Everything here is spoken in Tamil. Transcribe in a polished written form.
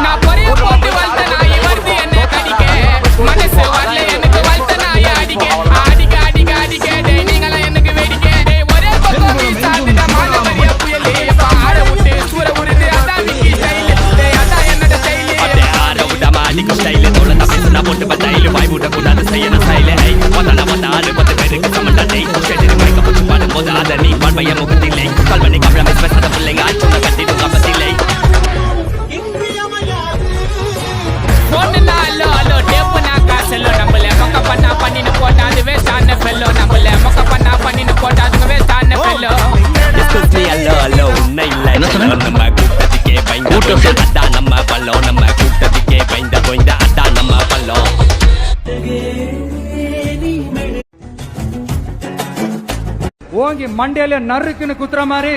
நான் பொரிய போட்டு வளர்த்த நாய் வருது என்ன கடிக்க மனசு வரல எனக்கு வளர்த்த நாய் அடிக்க அடிக்க அடிக்க அடிக்க நீங்களா எனக்கு வேடிக்க ஒரே பக்கம் வீசாதுட மானவரிய புயலே ஆட விட்டு சூற உருது அதான் விக்கி ஸ்டைல் அதான் என்னோட ஸ்டைல் ஆட விட மாடிக்கு ஸ்டைல் தோட தப்பிச்சு நான் போட்டு பத்தாயில வாய் விட கூடாது செய்யணும் ஸ்டைல் வந்தால 10 பேருக்கு சமண்டாட்டை ஷெட்டில் மைக்க போட்டு பாடும்போது அதை நீ பார்வைய முகத்தில்லை கல்வனை கவலை பேசாத பிள்ளைங்க ஆச்சுங்க கட்டிடும் கப்பத்தில்லை பண்ணின்னு போட்டா அது வேஸ்டான ஃபெல்லோ நம்மள மொக்க பண்ணா பண்ணின்னு போட்டா அது வேஸ்டான ஃபெல்லோ எக்ஸ்கியூஸ் மீ ஹலோ உன்னை இல்ல நம்ம கூட்டத்துக்கே பயந்த அதான் நம்ம பல்லோ நம்ம கூட்டத்துக்கே பயந்த கோய்ந்த அதான் நம்ம பல்லோ ஓங்கி மண்டையில நறுக்குன்னு குத்துற மாதிரி